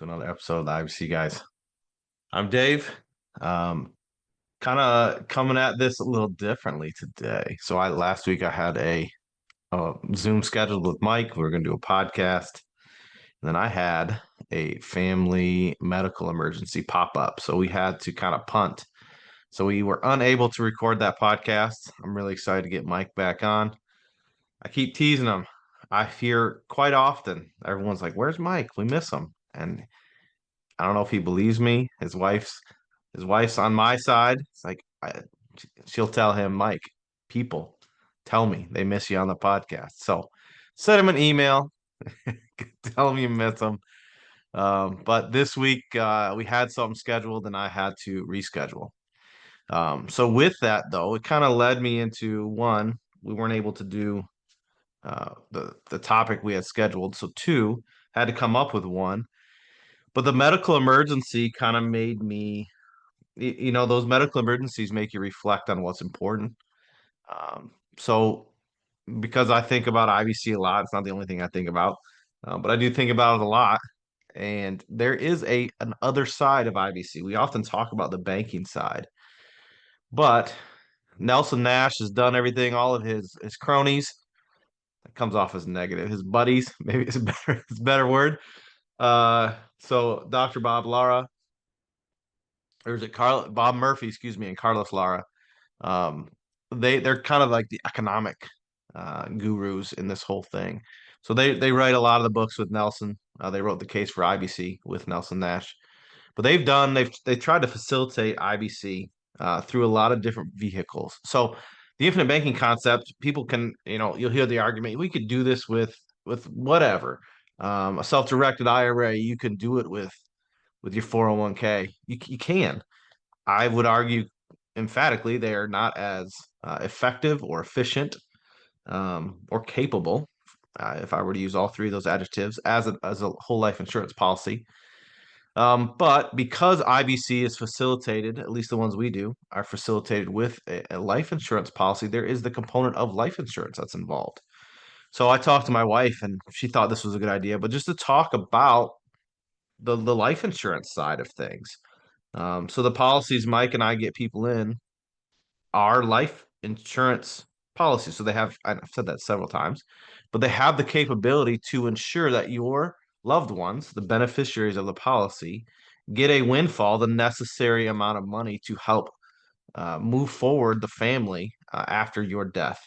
to another episode of the IBC Guys. I'm Dave. Um, kind of coming at this a little differently today. So I last week I had a Zoom scheduled with Mike. We were going to do a podcast. And then I had a family medical emergency pop up. So we had to kind of punt. So we were unable to record that podcast. I'm really excited to get Mike back on. I keep teasing him. I hear quite often everyone's like, "Where's Mike? We miss him." And I don't know if he believes me. His wife's on my side. It's like she'll tell him, Mike, people tell me they miss you on the podcast. So send him an email, tell him you miss him. But this week we had something scheduled and I had to reschedule. So with that though, it kind of led me into one, we weren't able to do the topic we had scheduled. So two, had to come up with one. But the medical emergency kind of made me, those medical emergencies make you reflect on what's important. So because I think about IBC a lot, it's not the only thing I think about, but I do think about it a lot. And there is an other side of IBC. We often talk about the banking side, but Nelson Nash has done everything, all of his cronies, that comes off as negative, his buddies, maybe it's a better word. So Dr. Bob Lara, or is it Bob Murphy, excuse me, and Carlos Lara. Um, they're kind of like the economic gurus in this whole thing. So they write a lot of the books with Nelson. They wrote the case for IBC with Nelson Nash, but they tried to facilitate IBC through a lot of different vehicles. So the infinite banking concept, people can, you'll hear the argument, we could do this with whatever. A self-directed IRA, you can do it with your 401k. You can. I would argue emphatically they are not as effective or efficient or capable, if I were to use all three of those adjectives, as a whole life insurance policy. But because IBC is facilitated, at least the ones we do, are facilitated with a life insurance policy, there is the component of life insurance that's involved. So I talked to my wife and she thought this was a good idea, but just to talk about the life insurance side of things. So the policies Mike and I get people in are life insurance policies. So I've said that several times, but they have the capability to ensure that your loved ones, the beneficiaries of the policy, get a windfall, the necessary amount of money to help move forward the family after your death.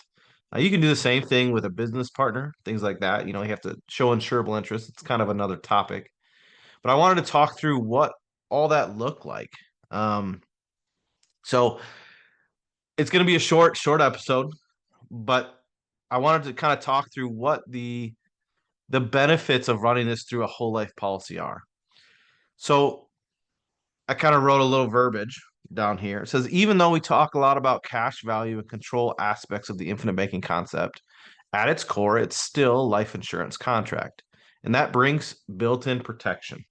You can do the same thing with a business partner, things like that. You have to show insurable interest. It's kind of another topic. But I wanted to talk through what all that looked like. So it's going to be a short episode, but I wanted to kind of talk through what the benefits of running this through a whole life policy are. So I kind of wrote a little verbiage down here. It says, even though we talk a lot about cash value and control aspects of the infinite banking concept, at its core, it's still a life insurance contract. And that brings built-in protection.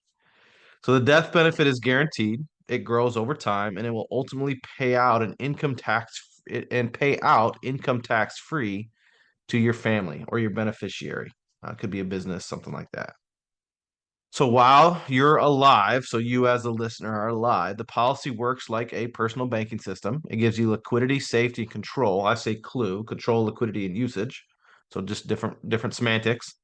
So the death benefit is guaranteed. It grows over time, and it will ultimately pay out income tax free to your family or your beneficiary. It could be a business, something like that. So while you're alive, so you as a listener are alive, the policy works like a personal banking system. It gives you liquidity, safety, and control. I say clue, control, liquidity, and usage. So just different semantics.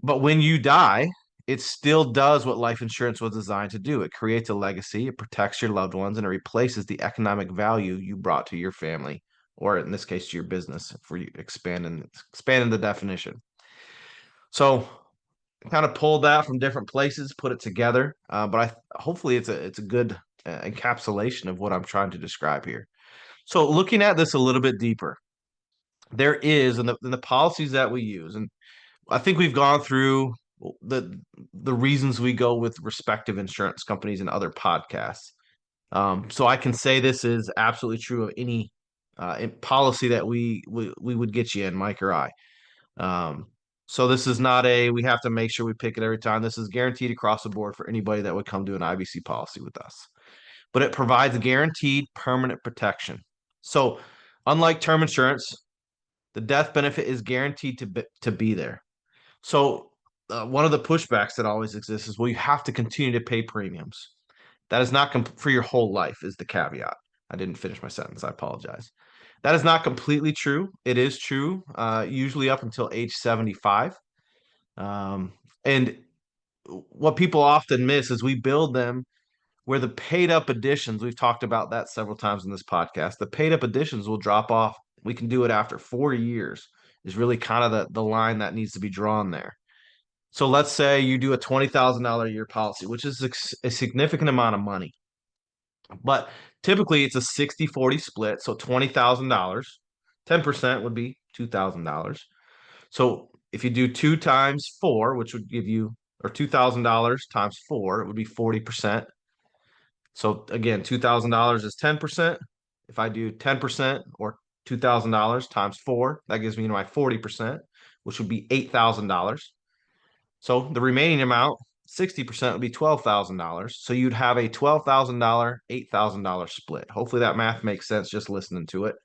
But when you die, it still does what life insurance was designed to do. It creates a legacy, it protects your loved ones, and it replaces the economic value you brought to your family, or in this case, to your business, if we're expanding the definition. So kind of pulled that from different places, put it together. But hopefully it's a good encapsulation of what I'm trying to describe here. So looking at this a little bit deeper, there is in the policies that we use, and I think we've gone through the reasons we go with respective insurance companies and other podcasts. So I can say this is absolutely true of any policy that we would get you in, Mike or I. So this is not we have to make sure we pick it every time. This is guaranteed across the board for anybody that would come to an IBC policy with us. But it provides guaranteed permanent protection. So unlike term insurance, the death benefit is guaranteed to be there. So one of the pushbacks that always exists is, well, you have to continue to pay premiums. That is not for your whole life, is the caveat. I didn't finish my sentence. I apologize. That is not completely true. It is true, usually up until age 75. And what people often miss is we build them where the paid up additions, we've talked about that several times in this podcast, the paid up additions will drop off. We can do it after 4 years, is really kind of the line that needs to be drawn there. So let's say you do a $20,000 a year policy, which is a significant amount of money. But typically it's a 60-40 split. So $20,000, 10% would be $2,000. So if you do 2 times 4, which would give you, or $2,000 times 4, it would be 40%. So again, $2,000 is 10%. If I do 10% or $2,000 times 4, that gives me my 40%, which would be $8,000. So the remaining amount, 60% would be $12,000. So you'd have a $12,000, $8,000 split. Hopefully that math makes sense just listening to it.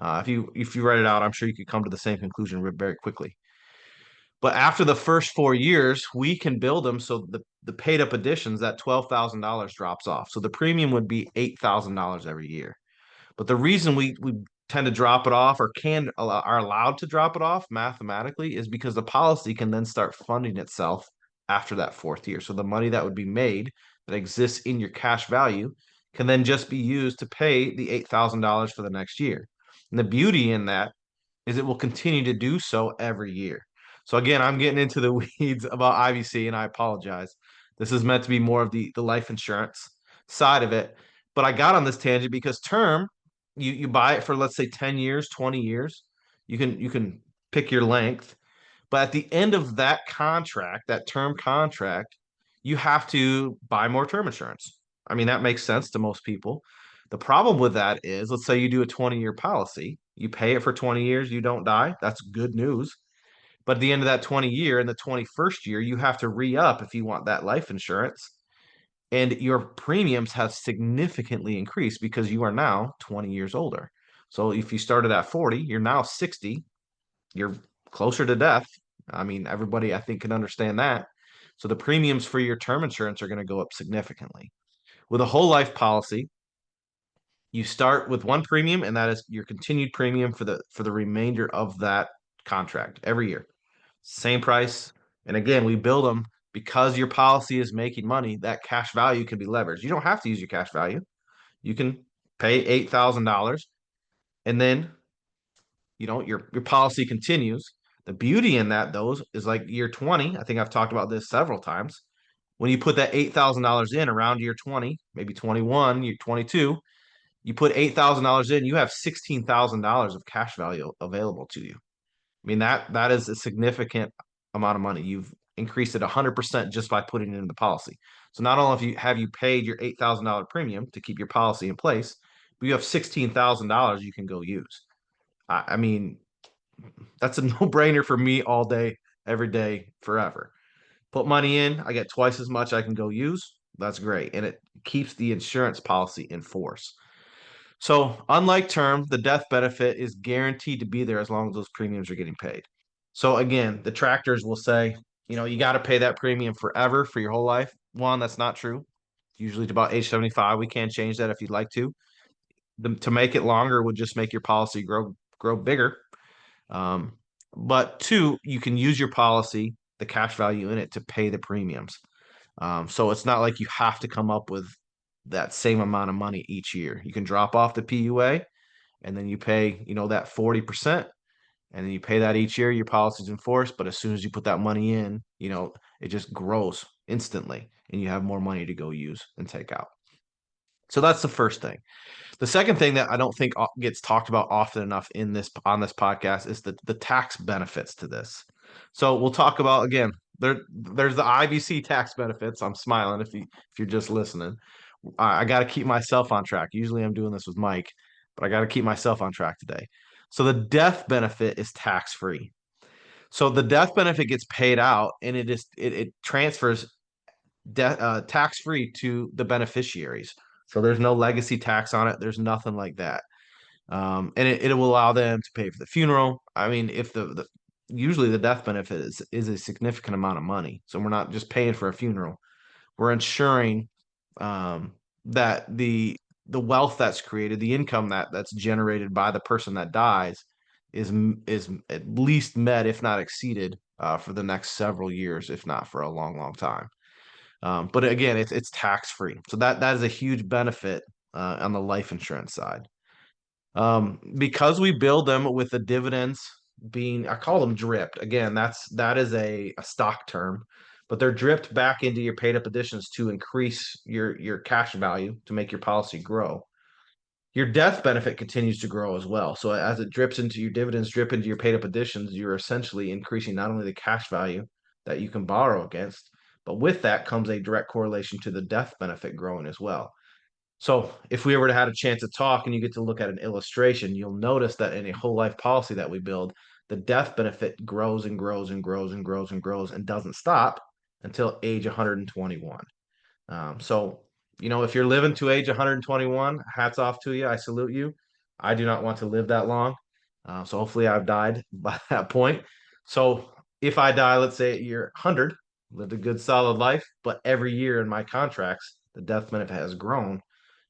If you write it out, I'm sure you could come to the same conclusion very quickly. But after the first 4 years, we can build them so the paid up additions, that $12,000 drops off. So the premium would be $8,000 every year. But the reason we tend to drop it off, or are allowed to drop it off mathematically, is because the policy can then start funding itself after that 4th year. So the money that would be made that exists in your cash value can then just be used to pay the $8,000 for the next year. And the beauty in that is it will continue to do so every year. So again, I'm getting into the weeds about IBC, and I apologize. This is meant to be more of the life insurance side of it. But I got on this tangent because term, you buy it for, let's say, 10 years, 20 years. You can pick your length. But at the end of that contract, that term contract, you have to buy more term insurance. I mean, that makes sense to most people. The problem with that is, let's say you do a 20-year policy, you pay it for 20 years, you don't die. That's good news. But at the end of that 20 year, in the 21st year, you have to re-up if you want that life insurance. And your premiums have significantly increased because you are now 20 years older. So if you started at 40, you're now 60, you're closer to death. I mean, everybody I think can understand that. So the premiums for your term insurance are going to go up significantly. With a whole life policy, you start with one premium, and that is your continued premium for the remainder of that contract every year. Same price. And again, we build them because your policy is making money. That cash value can be leveraged. You don't have to use your cash value. You can pay $8,000, and then your policy continues. The beauty in that, though, is like year 20. I think I've talked about this several times. When you put that $8,000 in around year 20, maybe 21, year 22, you put $8,000 in, you have $16,000 of cash value available to you. I mean, that is a significant amount of money. You've increased it 100% just by putting it in the policy. So not only have you paid your $8,000 premium to keep your policy in place, but you have $16,000 you can go use. I mean, that's a no-brainer for me all day, every day, forever. Put money in, I get twice as much I can go use. That's great. And it keeps the insurance policy in force. So, unlike term, the death benefit is guaranteed to be there as long as those premiums are getting paid. So, again, the tractors will say, you got to pay that premium forever for your whole life. One, that's not true. Usually to about age 75. We can change that if you'd like to. To make it longer would just make your policy grow bigger. But two, you can use your policy, the cash value in it, to pay the premiums. So it's not like you have to come up with that same amount of money each year. You can drop off the PUA, and then you pay, that 40%, and then you pay that each year. Your policy's in force, but as soon as you put that money in, it just grows instantly, and you have more money to go use and take out. So that's the first thing. The second thing that I don't think gets talked about often enough on this podcast is the tax benefits to this. So we'll talk about, again, there's the IBC tax benefits. I'm smiling if you're just listening. I got to keep myself on track. Usually I'm doing this with Mike, but I got to keep myself on track today. So the death benefit is tax free. So the death benefit gets paid out, and it transfers tax free to the beneficiaries. So there's no legacy tax on it. There's nothing like that. And it will allow them to pay for the funeral. I mean, if the usually the death benefit is a significant amount of money. So we're not just paying for a funeral. We're ensuring um, that the wealth that's created, the income that's generated by the person that dies, is at least met, if not exceeded, for the next several years, if not for a long, long time. But again, it's tax free, so that is a huge benefit on the life insurance side. Because we build them with the dividends being, I call them dripped. Again, that is a stock term, but they're dripped back into your paid up additions to increase your cash value to make your policy grow. Your death benefit continues to grow as well. So as it drips into your dividends, drip into your paid up additions, you're essentially increasing not only the cash value that you can borrow against, but with that comes a direct correlation to the death benefit growing as well. So if we ever had a chance to talk and you get to look at an illustration, you'll notice that in a whole life policy that we build, the death benefit grows and grows and grows and grows and grows and doesn't stop until age 121. So, if you're living to age 121, hats off to you. I salute you. I do not want to live that long. So hopefully I've died by that point. So if I die, let's say at year 100, lived a good solid life, but every year in my contracts, the death benefit has grown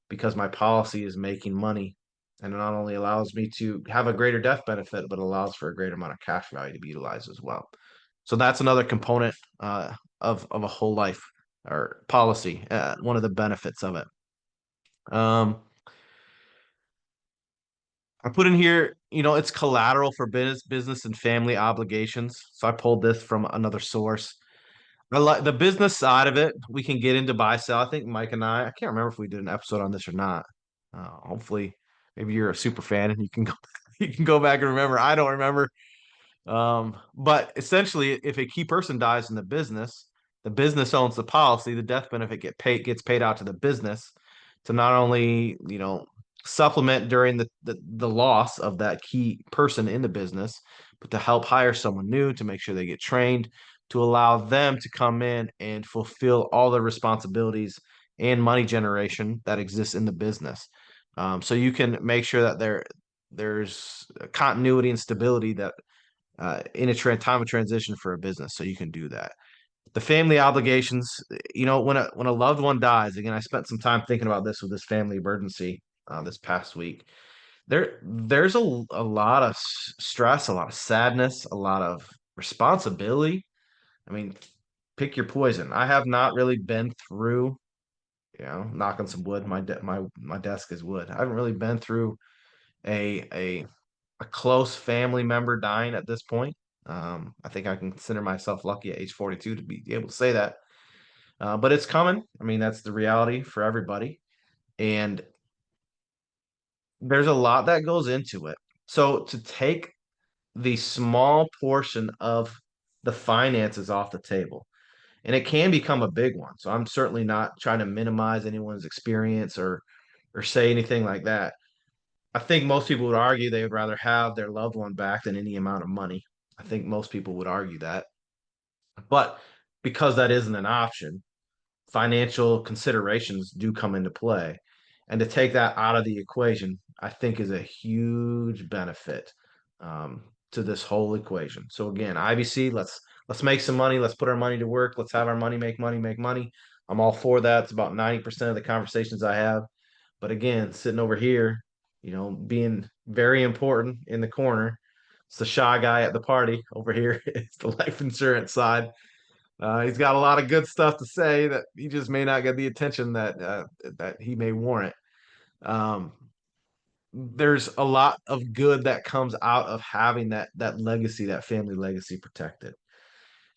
because my policy is making money. And it not only allows me to have a greater death benefit, but allows for a greater amount of cash value to be utilized as well. So that's another component of a whole life or policy. One of the benefits of it. Um, I put in here, it's collateral for business and family obligations. So I pulled this from another source. I like the business side of it. We can get into buy sell. I think Mike and I can't remember if we did an episode on this or not. Hopefully, maybe you're a super fan and you can go you can go back and remember. I don't remember. But essentially, if a key person dies in the business owns the policy. The death benefit gets paid out to the business to not only supplement during the loss of that key person in the business, but to help hire someone new to make sure they get trained to allow them to come in and fulfill all the responsibilities and money generation that exists in the business. So you can make sure that there's continuity and stability that in a time of transition for a business, so you can do that. The family obligations, when a loved one dies, again, I spent some time thinking about this with this family emergency this past week. There's a lot of stress, a lot of sadness, a lot of responsibility. I mean, pick your poison. I have not really been through, knock on some wood. My desk is wood. I haven't really been through a a a close family member dying at this point. I think I can consider myself lucky at age 42 to be able to say that. But it's coming. I mean, that's the reality for everybody. And there's a lot that goes into it. So to take the small portion of the finances off the table, and it can become a big one. So I'm certainly not trying to minimize anyone's experience or say anything like that. I think most people would argue they would rather have their loved one back than any amount of money. I think most people would argue that. But because that isn't an option, financial considerations do come into play. And to take that out of the equation, I think is a huge benefit to this whole equation. So again, IBC, let's make some money. Let's put our money to work. Let's have our money make money, make money. I'm all for that. It's about 90% of the conversations I have. But again, sitting over here, being very important in the corner, it's the shy guy at the party over here. It's the life insurance side. He's got a lot of good stuff to say that he just may not get the attention that he may warrant. Um, there's a lot of good that comes out of having that legacy, that family legacy protected.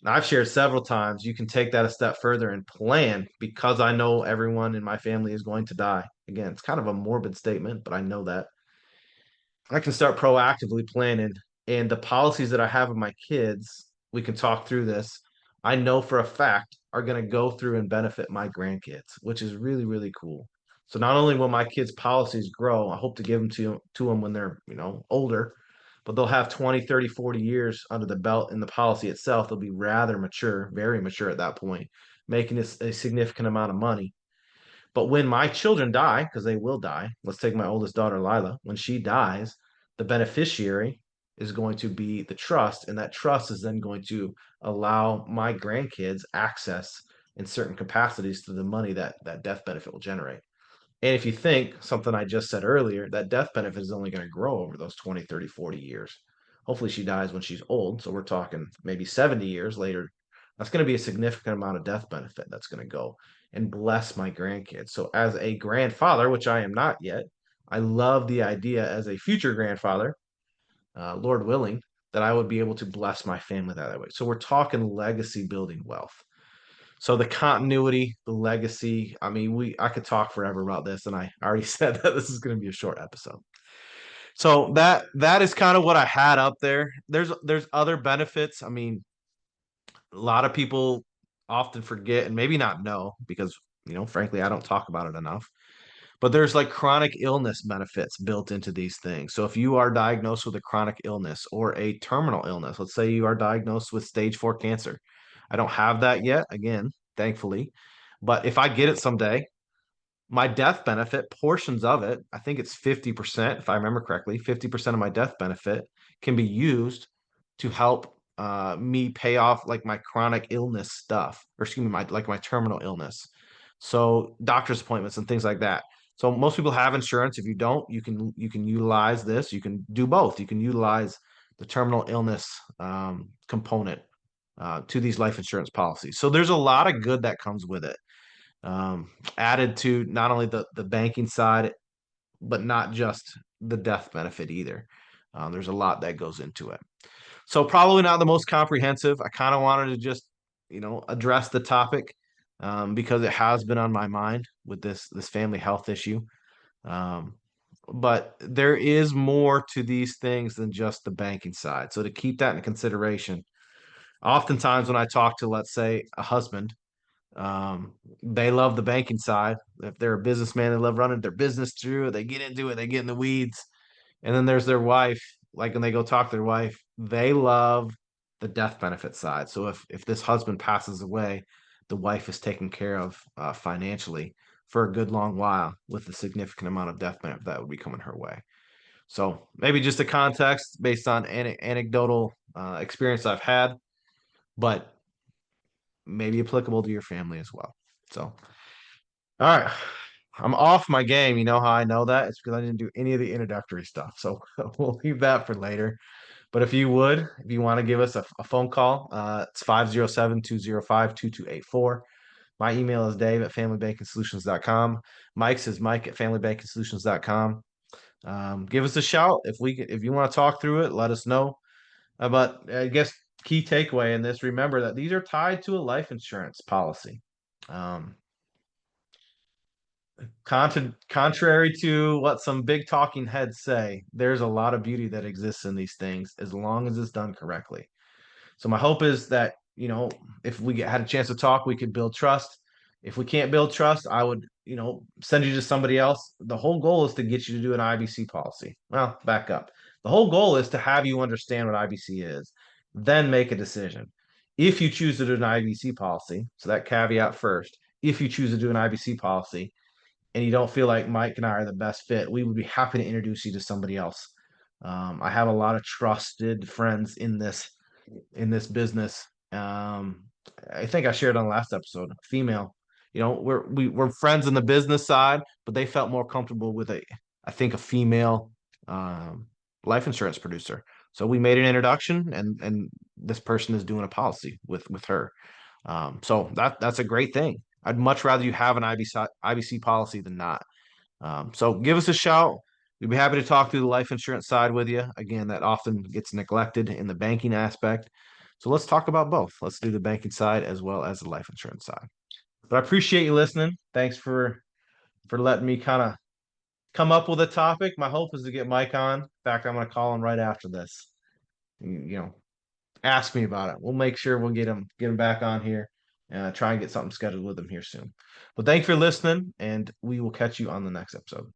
And I've shared several times, you can take that a step further and plan because I know everyone in my family is going to die. Again, it's kind of a morbid statement, but I know that. I can start proactively planning. And the policies that I have with my kids, we can talk through this. I know for a fact are going to go through and benefit my grandkids, which is really, really cool. So not only will my kids' policies grow, I hope to give them to them when they're, older, but they'll have 20, 30, 40 years under the belt in the policy itself. They'll be rather mature, very mature at that point, making a significant amount of money. But when my children die, because they will die, let's take my oldest daughter, Lila, when she dies, the beneficiary is going to be the trust, and that trust is then going to allow my grandkids access in certain capacities to the money that that death benefit will generate. And if you think something I just said earlier, that death benefit is only going to grow over those 20, 30, 40 years. Hopefully she dies when she's old. So we're talking maybe 70 years later. That's going to be a significant amount of death benefit that's going to go and bless my grandkids. So as a grandfather, which I am not yet, I love the idea as a future grandfather, Lord willing, that I would be able to bless my family that way. So we're talking legacy building wealth. So the continuity, the legacy. I mean, I could talk forever about this, and I already said that this is going to be a short episode. So that is kind of what I had up there. There's other benefits. I mean, a lot of people often forget and maybe not know because frankly, I don't talk about it enough. But there's like chronic illness benefits built into these things. So if you are diagnosed with a chronic illness or a terminal illness, let's say you are diagnosed with stage 4 cancer. I don't have that yet, again, thankfully. But if I get it someday, my death benefit, portions of it, I think it's 50%, if I remember correctly, 50% of my death benefit can be used to help me pay off like my chronic illness stuff, or excuse me, my terminal illness. So doctor's appointments and things like that. So most people have insurance. If you don't, you can utilize this. You can do both. You can utilize the terminal illness component to these life insurance policies. So there's a lot of good that comes with it, added to not only the banking side, but not just the death benefit either. There's a lot that goes into it. So probably not the most comprehensive. I kind of wanted to just, address the topic because it has been on my mind with this family health issue. Um, but there is more to these things than just the banking side. So to keep that in consideration, oftentimes when I talk to, let's say, a husband, they love the banking side. If they're a businessman, they love running their business through it. They get into it, they get in the weeds. And then there's their wife. Like when they go talk to their wife, they love the death benefit side. So if this husband passes away, the wife is taken care of financially for a good long while with a significant amount of death benefit that would be coming her way. So maybe just a context based on anecdotal experience I've had, but maybe applicable to your family as well. So, all right. I'm off my game. You know how I know that? It's because I didn't do any of the introductory stuff. So we'll leave that for later. But if you want to give us a phone call, it's 507-205-2284. My email is dave@familybankingsolutions.com. Mike's is mike@familybankingsolutions.com. Give us a shout if you want to talk through it, let us know. But I guess key takeaway in this, remember that these are tied to a life insurance policy. Contrary to what some big talking heads say, there's a lot of beauty that exists in these things as long as it's done correctly. So my hope is that, if we had a chance to talk, we could build trust. If we can't build trust, I would, send you to somebody else. The whole goal is to get you to do an IBC policy. Well, back up. The whole goal is to have you understand what IBC is, then make a decision. If you choose to do an IBC policy, so that caveat first, if you choose to do an IBC policy, and you don't feel like Mike and I are the best fit, we would be happy to introduce you to somebody else. I have a lot of trusted friends in this business. I think I shared on the last episode, female. We're friends in the business side, but they felt more comfortable with I think a female life insurance producer. So we made an introduction, and this person is doing a policy with her. So that's a great thing. I'd much rather you have an IBC policy than not. So give us a shout. We'd be happy to talk through the life insurance side with you. Again, that often gets neglected in the banking aspect. So let's talk about both. Let's do the banking side as well as the life insurance side. But I appreciate you listening. Thanks for letting me kind of come up with a topic. My hope is to get Mike on. In fact, I'm going to call him right after this. Ask me about it. We'll make sure we'll get him back on here and try and get something scheduled with him here soon. But thanks for listening, and we will catch you on the next episode.